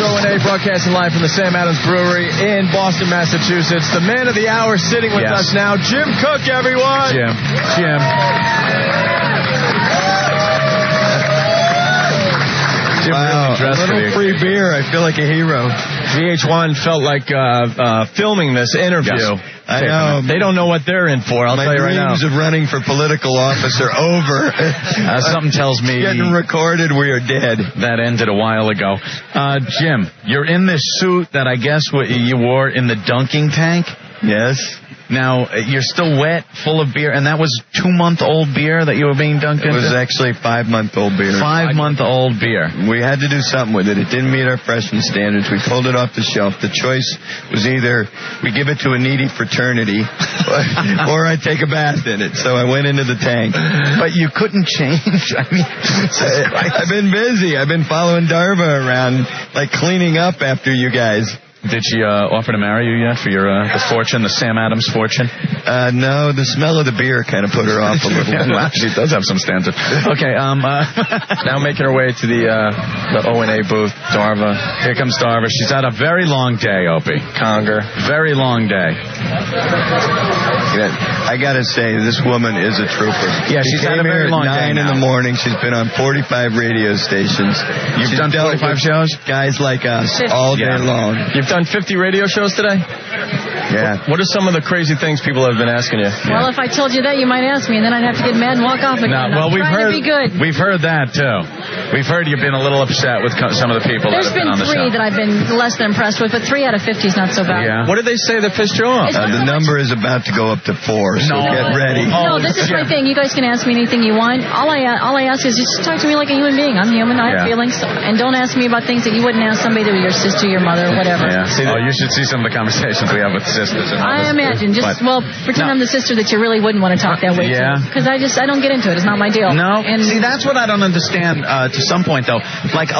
O&A, broadcasting live from the Sam Adams Brewery in Boston, Massachusetts. The man of the hour sitting with us now, Jim Cook, everyone. Jim. Wow, a little free beer. I feel like a hero. VH1 felt like filming this interview. Yes. I know. They don't know what they're in for, I'll tell you right now. My dreams of running for political office are over. Something tells me... It's getting recorded, we are dead. That ended a while ago. Jim, you're in this suit that I guess you wore in the dunking tank? Yes. Now, you're still wet, full of beer, and that was 2-month-old beer that you were being dunked into? It was actually 5-month-old beer. 5-month-old beer. We had to do something with it. It didn't meet our freshman standards. We pulled it off the shelf. The choice was either we give it to a needy fraternity or I take a bath in it. So I went into the tank. But you couldn't change. I mean, I've been busy. I've been following Darva around, like cleaning up after you guys. Did she offer to marry you yet for your the fortune, the Sam Adams fortune? No, the smell of the beer kind of put her off a little bit. Well, she does have some standards. Okay, now making her way to the O&A booth, Darva. Here comes Darva. She's had a very long day, Opie. Conger. Very long day. I got to say, this woman is a trooper. Yeah, she's had a very long day. 9 in the morning. She's been on 45 radio stations. You've done 45 shows? Guys like us all day long. You've done 50 radio shows today? Yeah. What are some of the crazy things people have been asking you? Well, if I told you that, you might ask me, and then I'd have to get mad and walk off again. Well, we've heard that, too. We've heard you've been a little upset with some of the people that have been on the show. There's been 3 that I've been less than impressed with, but 3 out of 50 is not so bad. Yeah. What did they say that pissed you off? The number is about to go up to 4, so get ready. No, this is my thing. You guys can ask me anything you want. All I ask is just talk to me like a human being. I'm human. I have feelings. And don't ask me about things that you wouldn't ask somebody, your sister, your mother, whatever. Yeah. You should see some of the conversations we have with sisters. And I imagine. Pretend I'm the sister that you really wouldn't want to talk that way to. Because I don't get into it. It's not my deal. No. See, that's what I don't understand to some point, though. Like,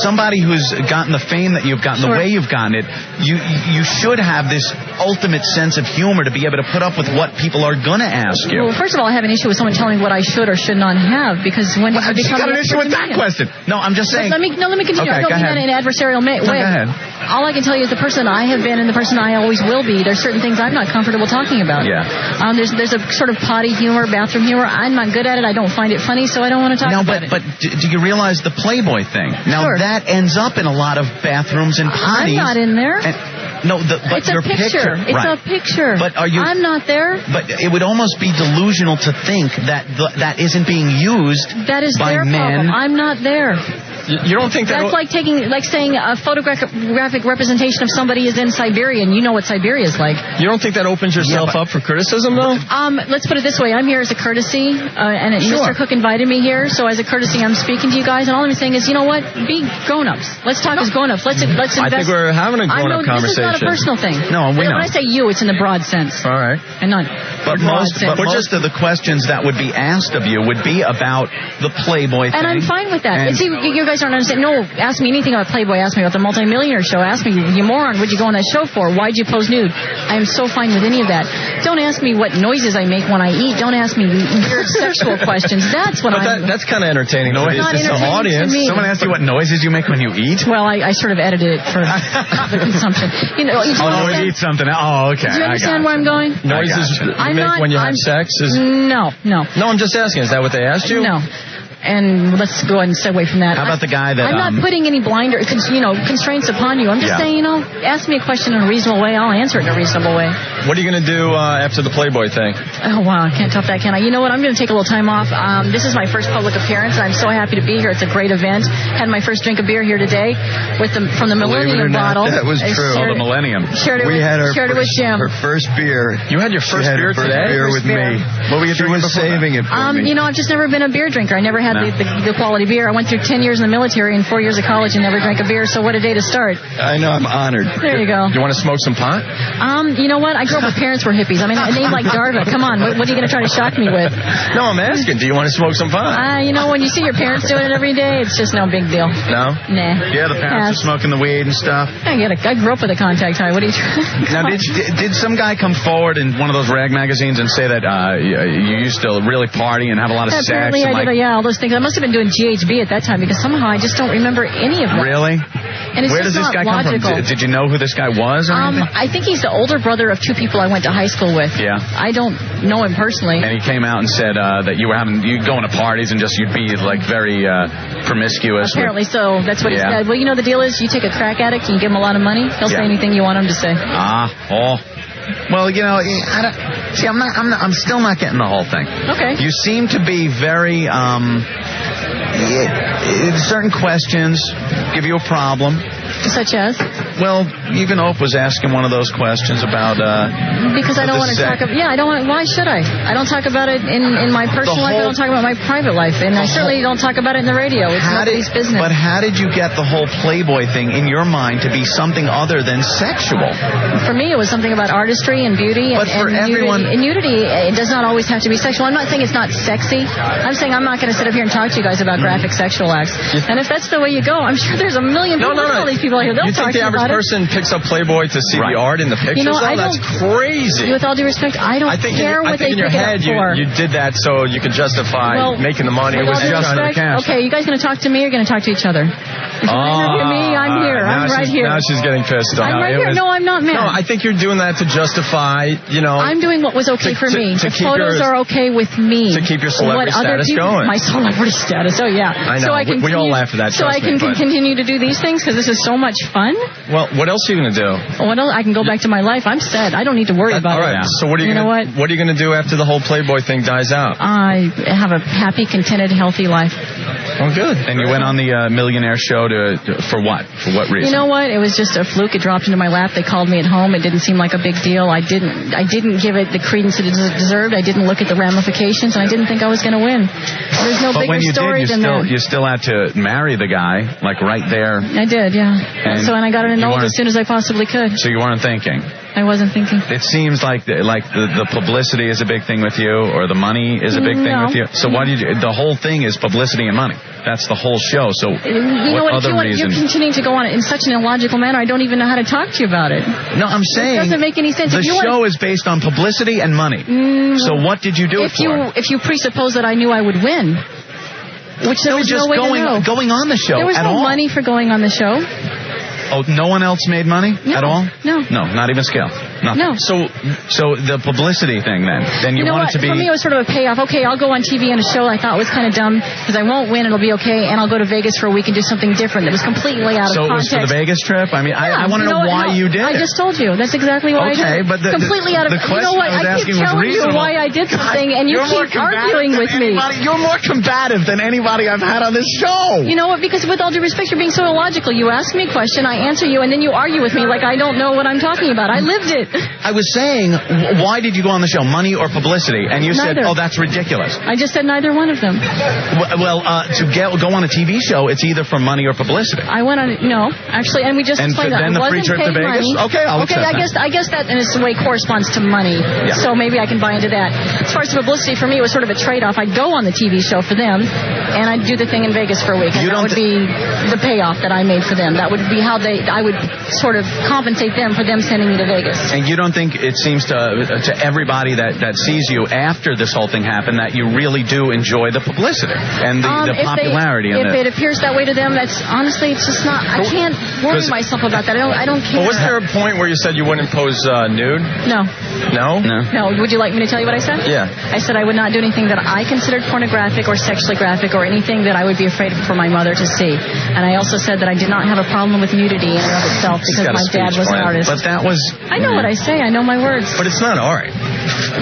somebody who's gotten the fame that you've gotten, the way you've gotten it, you should have this ultimate sense of humor to be able to put up with what people are going to ask you. Well, first of all, I have an issue with someone telling me what I should or should not have, because when I you got an issue with that question. No, I'm just saying. Let me continue. Okay, I don't mean that in an adversarial way. Go ahead. All I can tell you is the person I have been and the person I always will be, there's certain things I'm not comfortable talking about. Yeah. There's a sort of potty humor, bathroom humor. I'm not good at it. I don't find it funny, so I don't want to talk about it. But do you realize the Playboy thing? Now, that ends up in a lot of bathrooms and potties. I'm not in there. But it's a picture. It's a picture. But are you? I'm not there. But it would almost be delusional to think that that isn't being used that is by their men. Problem. I'm not there. You don't think that's like saying a photographic representation of somebody is in Siberia, and you know what Siberia is like. You don't think that opens yourself up for criticism, though? Let's put it this way: I'm here as a courtesy, and Mr. Cook invited me here, so as a courtesy, I'm speaking to you guys, and all I'm saying is, you know what? Be grown-ups. Let's talk as grown-ups. Let's invest. I think we're having a grown-up conversation. This is not a personal thing. No, we know. When I say you, it's in the broad sense. All right. And not. But most of the questions that would be asked of you would be about the Playboy thing. And I'm fine with that. And see, you guys don't understand. No. Ask me anything about Playboy. Ask me about the Multimillionaire show. Ask me, you moron, what'd you go on that show for? Why'd you pose nude? I am so fine with any of that. Don't ask me what noises I make when I eat. Don't ask me weird sexual questions. That's what that's kind of entertaining. No, it's not entertaining the audience. to me. Someone asked you what noises you make when you eat? Well, I sort of edited it for the consumption. You eat something. Oh, okay. Do you understand where I'm going? Noises you make when you have sex? No. No, I'm just asking. Is that what they asked you? No. And let's go ahead and segue from that. How about the guy that... I'm not putting any constraints upon you. I'm just saying, ask me a question in a reasonable way. I'll answer it in a reasonable way. What are you going to do after the Playboy thing? Oh, wow. I can't top that, can I? You know what? I'm going to take a little time off. This is my first public appearance. I'm so happy to be here. It's a great event. Had my first drink of beer here today from the Millennium bottle. That was true. The Millennium. Shared it with Jim. Her first beer. You had your first beer today? Beer with me. What were you doing? She was saving it for me. I've just never been a beer drinker. I never had the quality beer. I went through 10 years in the military and 4 years of college and never drank a beer, so what a day to start. I know, I'm honored. There you go. You want to smoke some pot? You know what? I grew up with parents who were hippies. I mean, a name like Darva, come on, what are you going to try to shock me with? No, I'm asking, do you want to smoke some pot? When you see your parents doing it every day, it's just no big deal. No? Nah. Yeah, the parents are smoking the weed and stuff. I get it. I grew up with a contact high. What are you trying? Now, did some guy come forward in one of those rag magazines and say that you used to really party and have a lot of sex? Apparently I did, all those things. I must have been doing GHB at that time because somehow I just don't remember any of that. Really? And it's Where does just this guy not come logical. from? Did you know who this guy was or anything? I think he's the older brother of two people I went to high school with. Yeah. I don't know him personally. And he came out and said that you going to parties and you'd be like very promiscuous. Apparently so. That's what he said. Well, you know, the deal is you take a crack addict and you give him a lot of money, he'll say anything you want him to say. Well, you know, I'm still not getting the whole thing. Okay. You seem to be very, certain questions give you a problem. Such as? Well, even Opie was asking one of those questions about... because I don't want to talk about... Yeah, I don't want... Why should I? I don't talk about it in my personal life. I don't talk about my private life. And I certainly don't talk about it in the radio. It's nobody's business. But how did you get the whole Playboy thing in your mind to be something other than sexual? For me, it was something about artistry and beauty. But for everyone... Nudity, it does not always have to be sexual. I'm not saying it's not sexy. I'm saying I'm not going to sit up here and talk to you guys about graphic sexual acts. And if that's the way you go, I'm sure there's a million people. All these people here. They'll talk to you about it. You think the average person picks up Playboy to see the art in the pictures? That's crazy. With all due respect, I don't care what they pick it up for. You did that so you could justify making the money. With all due respect, okay, you guys going to talk to me or going to talk to each other? If you interview me, I'm here. I'm right here. Now she's getting pissed off. I'm right here. No, I'm not mad. No, I think you're doing that to justify, I'm doing what was okay for me. The photos are okay with me. To keep your celebrity status going. My celebrity status, yeah. I know. We all laugh at that. So I can continue to do these things because this is so much fun. Well, what else are you going to do? What else? I can go back to my life. I'm set. I don't need to worry about it. All right. So what are you going to do after the whole Playboy thing dies out? I have a happy, contented, healthy life. Oh, good. And you went on the Millionaire show for what? For what reason? You know what? It was just a fluke. It dropped into my lap. They called me at home. It didn't seem like a big deal. I didn't give it the credence it deserved. I didn't look at the ramifications, and I didn't think I was going to win. There's no bigger story than that. You still had to marry the guy, like right there. I did, yeah. And I got it annulled as soon as I possibly could. So you weren't thinking? I wasn't thinking. It seems like the publicity is a big thing with you, or the money is a big thing with you. So why did you? The whole thing is publicity and money. That's the whole show. So what other reason? You're continuing to go on it in such an illogical manner. I don't even know how to talk to you about it. No, I'm saying it doesn't make any sense. The show is based on publicity and money. So what did you do it for? If you presuppose that I knew I would win, which there was no way to know. Going on the show. There was no money for going on the show. Oh, no one else made money at all? No. No, not even scale. Nothing. No. So the publicity thing then you wanted to be... For me, it was sort of a payoff. Okay, I'll go on TV in a show I thought was kind of dumb because I won't win. It'll be okay. And I'll go to Vegas for a week and do something different that was completely out of context. So it was for the Vegas trip? I mean, I want to know why you did it. I just told you. That's exactly why I did it. Okay, but completely out of... The question I was asking was reasonable. I keep telling you why I did something, and you keep arguing with me. You're more combative than anybody I've had on this show. You know what? Because with all due respect, you're being so illogical. You ask me a question, I answer you, and then you argue with me like I don't know what I'm talking about. I lived it. I was saying, why did you go on the show? Money or publicity? And you said, oh, that's ridiculous. I just said neither one of them. Well, to go on a TV show, it's either for money or publicity. I went on, no, actually, and we just explained that. And then the free trip to Vegas? Money. Okay, I'll accept that. I guess that in its way corresponds to money. Yeah. So maybe I can buy into that. As far as publicity, for me, it was sort of a trade-off. I'd go on the TV show for them, and I'd do the thing in Vegas for a week. And that would be the payoff that I made for them. That would be how I would sort of compensate them for them sending me to Vegas. And you don't think it seems to everybody that sees you after this whole thing happened that you really do enjoy the publicity and the popularity? If it appears that way to them, that's honestly, it's just not. I can't worry myself about that. I don't care. But was there a point where you said you wouldn't pose nude? No. No? No. Would you like me to tell you what I said? Yeah. I said I would not do anything that I considered pornographic or sexually graphic or anything that I would be afraid for my mother to see. And I also said that I did not have a problem with nudity in and of itself because my dad was an artist. But that was... I know what I say. I know my words. But it's not art.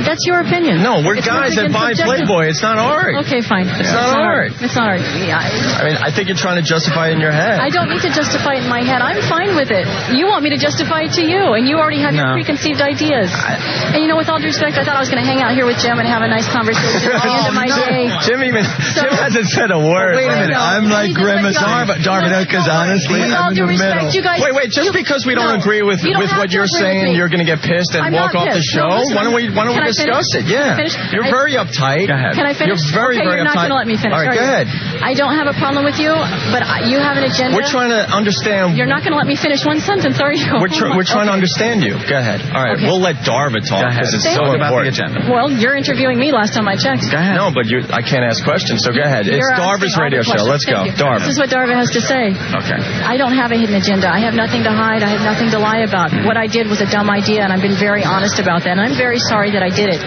That's your opinion. No, we're guys that buy Playboy. It's not art. Okay, fine. It's not art. It's not art. Yeah. I mean, I think you're trying to justify it in your head. I don't need to justify it in my head. I'm fine with it. You want me to justify it to you, and you already have your preconceived ideas. And you know, with all due respect, I thought I was going to hang out here with Jim and have a nice conversation at the end of my day. Jim hasn't said a word. Wait a minute. I'm like Grimace Darvin, because honestly, I'm in the middle. Wait. Just because we don't agree with what you're saying, you're going to get pissed and walk off the show? Why don't we discuss it? Yeah. You're very uptight. Go ahead. Can I finish? You're very, very you're not uptight. going to let me finish. All right, are go you? ahead. I don't have a problem with you, but you have an agenda. We're trying to understand. You're not going to let me finish one sentence, are you? We're trying to understand you. Go ahead. All right, we'll let Darva talk because it's so Talk about the important. agenda. Well, you're interviewing me last time I checked. Go ahead. No, but I can't ask questions, so go ahead. It's You're Darva's asking all radio the show. questions. Let's go. Thank you. Darva. This is what Darva has to say. Okay. I don't have a hidden agenda. I have nothing to hide. I have nothing to lie about. What I did was a dumb idea, and I've been very honest about that. And I'm very sorry that I did it.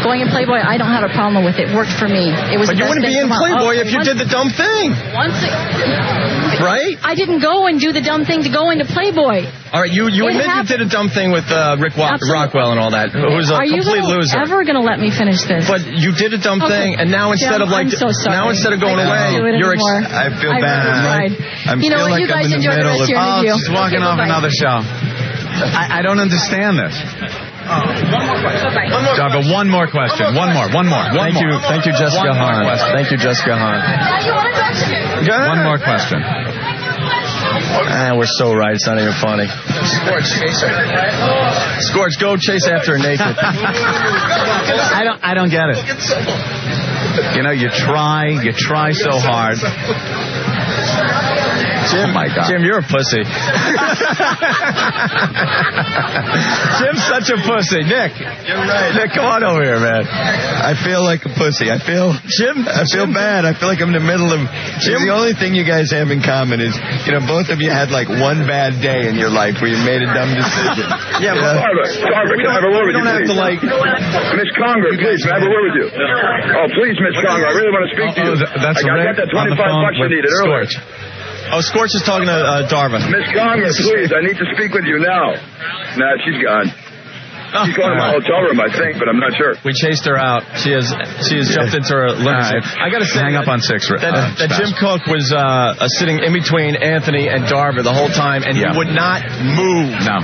Going in Playboy, I don't have a problem with it. Worked for me. It was. But you wouldn't be in Playboy if you did the dumb thing. Right? I didn't go and do the dumb thing to go into Playboy. All right, you admit you did a dumb thing with Rick Rockwell and all that, who's a complete loser. Are you ever going to let me finish this? But you did a dumb thing, and now instead of I'm so sorry. now instead of going away, you're I feel bad. You know what? You guys enjoy the rest of your interview. Just walking off another show. I don't understand this. Darva, one more question. One more. Thank you, Jessica Hahn. Thank you, Jessica Hahn. One more question. We're so right. It's not even funny. Scorch, go chase after her naked. I don't get it. You know, you try so hard. Jim, oh my God. Jim, you're a pussy. Jim's such a pussy. Nick. You're right. Nick, come on over here, man. I feel like a pussy. I feel bad. I feel like I'm in the middle of... Jim, the only thing you guys have in common is, both of you had like one bad day in your life where you made a dumb decision. Yeah, Darva, can I have a word with you, please? Miss Conger, please, can I have a word with you? Oh, please, Miss Conger, I really want to speak to you. That's I got that $25 you needed earlier. Oh, Scorch is talking to Darva. Miss Conger, please, I need to speak with you now. Nah, she's gone. She's going to my hotel room, I think, but I'm not sure. We chased her out. She has jumped into her limousine. Right. I got to say, hang up on 6. That Jim Cook was sitting in between Anthony and Darva the whole time, and he would not move. No.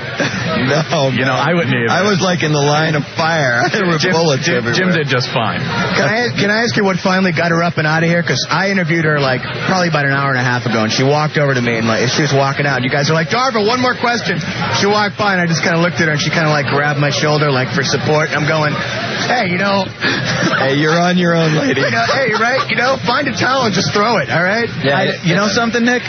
I wouldn't either. I was like in the line of fire. There were bullets everywhere. Jim did just fine. Can I ask you what finally got her up and out of here? Because I interviewed her probably about an hour and a half ago, and she walked over to me, and as she was walking out, you guys are like, Darva, one more question. She walked by, and I just kind of looked at her, and she kind of grabbed my shoulder for support. I'm going, hey, hey, you're on your own, lady. Hey, right? Find a towel and just throw it, all right? Yeah, you know something, Nick?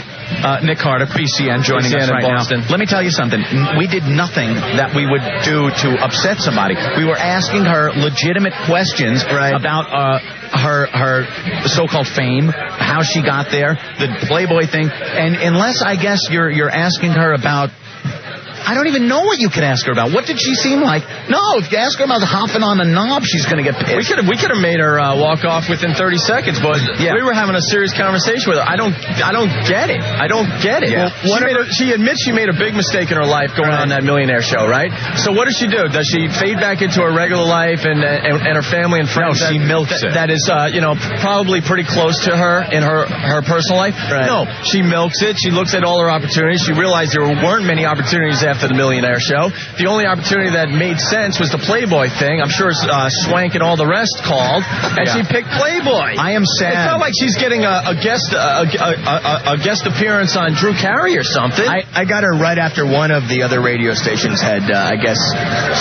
Nick Carter, PCN, joining us right now. Let me tell you something. We did nothing that we would do to upset somebody. We were asking her legitimate questions about her so-called fame, how she got there, the Playboy thing, and unless I guess you're asking her about. I don't even know what you could ask her about. What did she seem like? No, if you ask her about hopping on the knob, she's going to get pissed. We could have made her walk off within 30 seconds, but we were having a serious conversation with her. I don't get it. I don't get it. Yeah. She admits she made a big mistake in her life going on that millionaire show, right? So what does she do? Does she fade back into her regular life and her family and friends? No, she milks it. That is, probably pretty close to her in her personal life. Right. No, she milks it. She looks at all her opportunities. She realized there weren't many opportunities after the millionaire show. The only opportunity that made sense was the Playboy thing. I'm sure Swank and all the rest called, and she picked Playboy. I am sad. It's not like she's getting a guest appearance on Drew Carey or something. I got her right after one of the other radio stations had, I guess,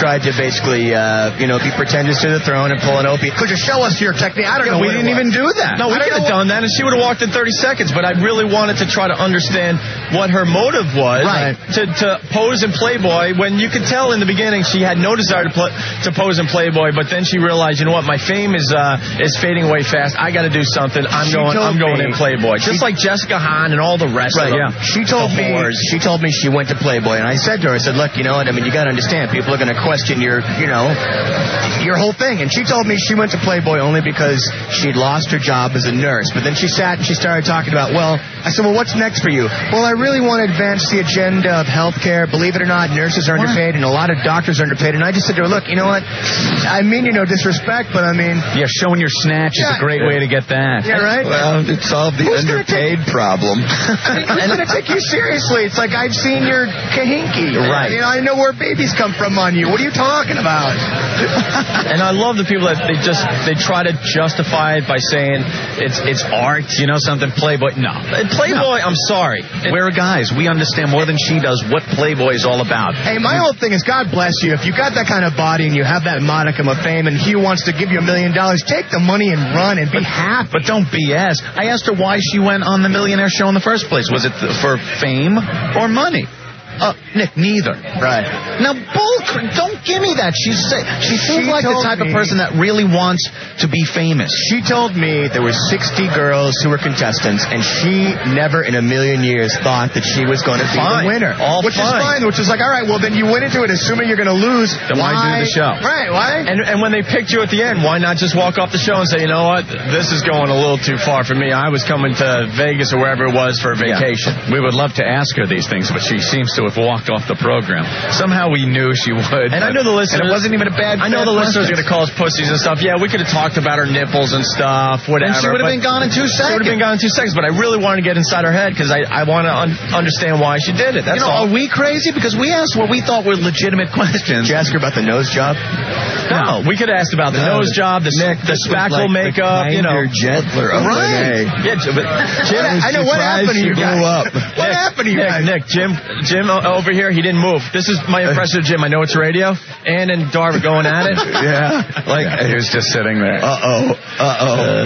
tried to basically, be pretentious to the throne and pull an Opie. Could you show us your technique? I don't know. We didn't even do that. No, we could have done that, and she would have walked in 30 seconds. But I really wanted to try to understand what her motive was to pose in Playboy. When you could tell in the beginning she had no desire to pose in Playboy, but then she realized, you know what, my fame is fading away fast. I got to do something. I'm going in Playboy, just like Jessica Hahn and all the rest of them. Yeah. She told me she went to Playboy, and I said to her, look, you know what, you got to understand, people are going to question your whole thing. And she told me she went to Playboy only because she'd lost her job as a nurse. But then she sat and she started talking about, I said, what's next for you? Well, I really want to advance the agenda of healthcare. Believe it or not, nurses are underpaid, and a lot of doctors are underpaid. And I just said to her, look, you know what? I mean, disrespect, but yeah, showing your snatch is a great way to get that. Yeah, right? Well, it solved the underpaid problem. Who's going to take you seriously? It's like I've seen your kahinky. Right. I know where babies come from on you. What are you talking about? And I love the people that they try to justify it by saying it's art. You know something? Playboy? No. Playboy, I'm sorry. We're We're guys. We understand more than she does what Playboy is all about. Hey, my whole thing is, God bless you. If you got that kind of body and you have that modicum of fame and Hugh wants to give you $1 million, take the money and run and be happy. But don't BS. I asked her why she went on the Millionaire Show in the first place. Was it for fame or money? Nick, neither. Right. Now, don't give me that. She seems like the type of person that really wants to be famous. She told me there were 60 girls who were contestants, and she never in a million years thought that she was going to be the winner. Which is fine. Which is like, all right, well, then you went into it assuming you're going to lose. Then why do the show? Right, why? And when they picked you at the end, why not just walk off the show and say, you know what, this is going a little too far for me. I was coming to Vegas or wherever it was for a vacation. Yeah. We would love to ask her these things, but she seems to have walked off the program. Somehow we knew she would. And I know the listeners. And it wasn't even a bad. I know the listeners are going to call us pussies and stuff. Yeah, we could have talked about her nipples and stuff, whatever. And she would have been gone in 2 seconds. She would have been gone in 2 seconds, but I really wanted to get inside her head because I want to understand why she did it. That's all. Are we crazy? Because we asked what we thought were legitimate questions. Did you ask her about the nose job? No, we could have asked about the nose job, the spackle makeup, gentler. Right. Yeah, but Jim, I know what happened to you guys. What happened to you guys? Nick, Jim over here, he didn't move. This is my impression of Jim. I know it's radio. Ann and Darva going at it. Yeah. Like, he was just sitting there.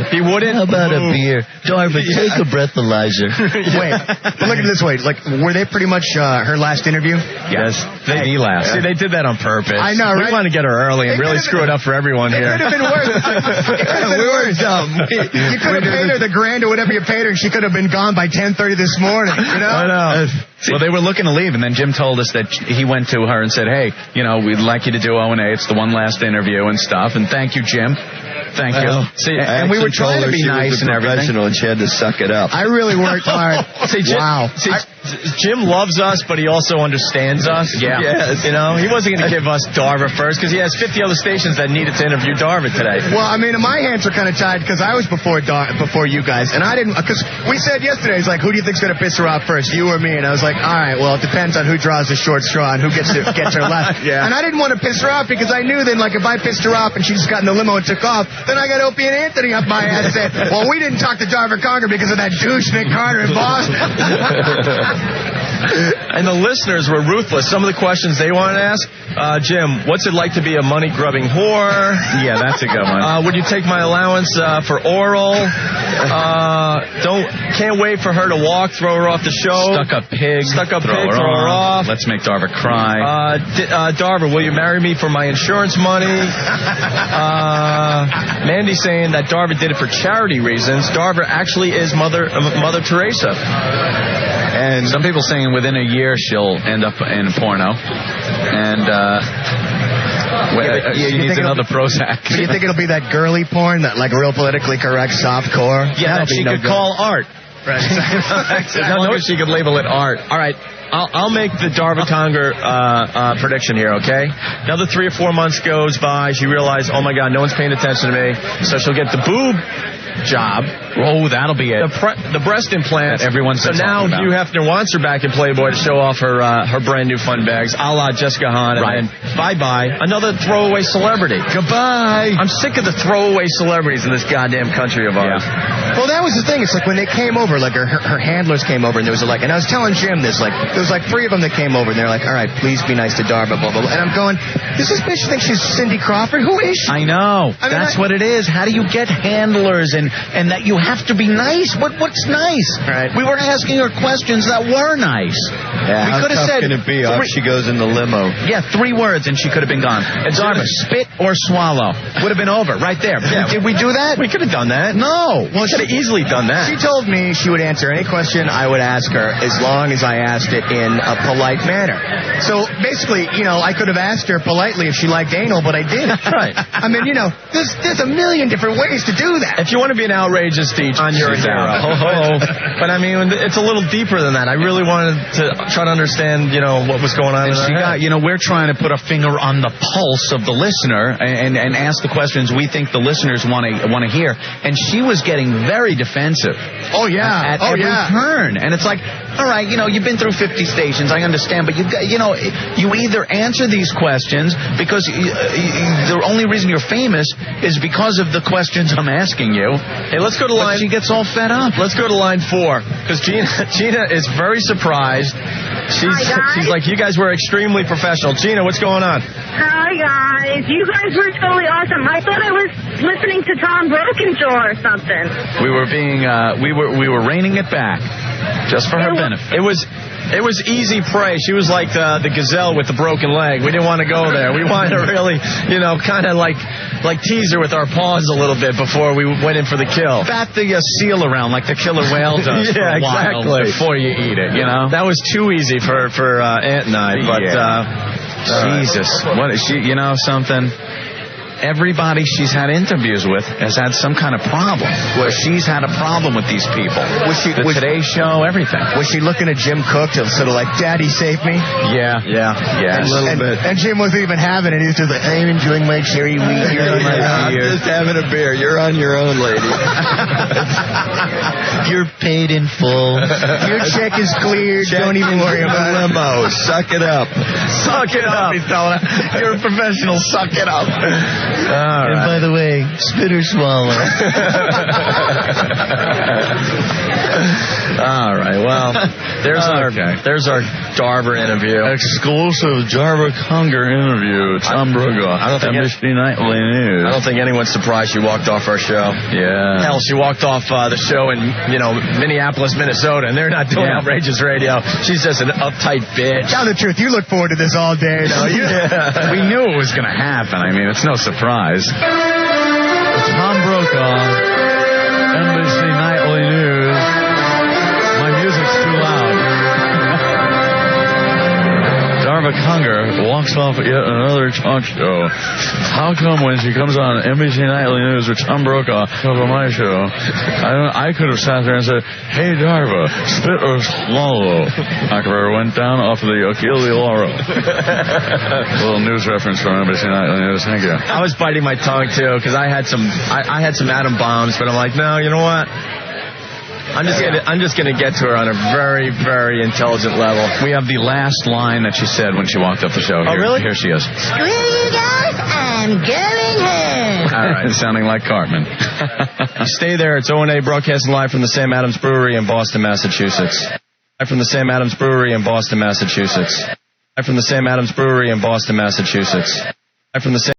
He wouldn't. How about a beer? Darva, take a breathalyzer. Wait, but look at it this way. Like, were they pretty much her last interview? Yes. The last. See, they did that on purpose. I know, right? We want to get her early and really screw it up for everyone here. It could have been worse. We were dumb. You could have paid her the $1,000 or whatever you paid her, and she could have been gone by 10:30 this morning. You know? I know. Well, they were looking to leave, and then Jim told us that he went to her and said, hey, we'd like you to do O&A. It's the one last interview and stuff. And thank you, Jim. Thank you. See, and we were trying to be nice and everything. And she had to suck it up. I really worked hard. See, Jim, Jim loves us, but he also understands us. Yeah. Yes. He wasn't going to give us Darva first because he has 50 other stations that needed to interview Darva today. Well, I mean, my hands are kind of tied because I was before you guys, and I didn't, because we said yesterday, it's like, who do you think's going to piss her off first, you or me? And I was like, all right, well, it depends on who draws the short straw and who gets her left. Yeah. And I didn't want to piss her off because I knew then, like, if I pissed her off and she just got in the limo and took off, then I got Opie and Anthony up my ass saying, well, we didn't talk to Darva Conger because of that douche Nick Carter in Boston. And the listeners were ruthless. Some of the questions they wanted to ask, Jim, what's it like to be a money-grubbing whore? Yeah, that's a good one. Would you take my allowance for oral? Can't wait for her to walk, throw her off the show. Stuck-up pig, throw her off. Let's make Darva cry. Darva, will you marry me for my insurance money? Mandy saying that Darva did it for charity reasons. Darva actually is Mother Teresa. And some people saying within a year she'll end up in porno. And she needs another Prozac. Do you think it'll be that girly porn, that like real politically correct soft core? Yeah, that she could call art. Right. I know she could label it art. All right. I'll make the Darva Conger prediction here, okay? Another 3 or 4 months goes by. She realized, oh, my God, no one's paying attention to me. So she'll get the boob job. Oh, that'll be it. The breast implant. Everyone's so now Hugh Hefner wants her back in Playboy to show off her brand new fun bags, a la Jessica Hahn. Right. And bye-bye, another throwaway celebrity. Goodbye. I'm sick of the throwaway celebrities in this goddamn country of ours. Yeah. Well, that was the thing. It's like when they came over, like her handlers came over, and there was and I was telling Jim this, like, there was like 3 of them that came over, and they're like, all right, please be nice to Darva, blah, blah, blah. And I'm going, does this bitch think she's Cindy Crawford? Who is she? I know. That's what it is. How do you get handlers and that you have to be nice? What's nice? Right. We were asking her questions that were nice. Yeah, we could have said, can it be off she goes in the limo? Yeah, 3 words and she could have been gone. And Darva, spit or swallow. Would have been over right there. Yeah. Did we do that? We could have done that. No. Well, she could have easily done that. She told me she would answer any question I would ask her as long as I asked it in a polite manner. So basically, I could have asked her politely if she liked anal, but I didn't. Right. I mean, there's a million different ways to do that. If you want to be an outrageous teacher, you're a hero. But I mean, it's a little deeper than that. I really wanted to try to understand, what was going on. And she got, we're trying to put a finger on the pulse of the listener and ask the questions we think the listeners want to hear. And she was getting very defensive. Oh yeah. At every turn. And it's like, all right, you've been through 50 stations, I understand, but you either answer these questions because the only reason you're famous is because of the questions I'm asking you. Hey, let's go to line. She gets all fed up. Let's go to line 4 because Gina is very surprised. She's like, you guys were extremely professional. Gina, what's going on? Hi, guys. You guys were totally awesome. I thought I was listening to Tom Brokenjaw or something. We were reining it back just for her benefit. It was easy prey. She was like the gazelle with the broken leg. We didn't want to go there. We wanted to really, kind of like tease her with our paws a little bit before we went in for the kill. Bat the seal around like the killer whale does for a while before you eat it, That was too easy for Aunt and I, but Jesus. What is she, something? Everybody she's had interviews with has had some kind of problem. Where she's had a problem with these people. The Today Show, everything. Was she looking at Jim Cook to sort of like, Daddy, save me? Yeah. A little bit. And Jim wasn't even having it. He was just like, I'm enjoying my cherry wheat. I'm just having a beer. You're on your own, lady. You're paid in full. Your check is cleared. Don't even worry about it. Limo. Suck it up. Suck it up. You're a professional. Suck it up. Right. And by the way, spit or swallow. All right. Well, there's our Darver interview. Exclusive Darver Conger interview. Tom Brokaw. NBC Nightly News. I don't think anyone's surprised she walked off our show. Yeah. Hell, she walked off the show in Minneapolis, Minnesota, and they're not doing outrageous radio. She's just an uptight bitch. Tell the truth, you look forward to this all day, don't you? We knew it was going to happen. I mean, it's no surprise. Tom Brokaw, NBC Nightly News. My music's too loud. Darva Conger walks off at yet another talk show. How come when she comes on NBC Nightly News with Tom Brokaw over my show, I could have sat there and said, hey, Darva, spit or swallow? Akbar went down off of the Achille Laurel. Little news reference from NBC Nightly News. Thank you. I was biting my tongue, too, because I had some atom bombs, but I'm like, no, you know what? I'm just gonna get to her on a very, very intelligent level. We have the last line that she said when she walked up the show. Oh, really? Here she is. Screw you guys, I'm going home. All right, sounding like Cartman. Stay there. It's O&A broadcasting live from the Sam Adams Brewery in Boston, Massachusetts. Live from the Sam Adams Brewery in Boston, Massachusetts. Live from the Sam Adams Brewery in Boston, Massachusetts. Live from the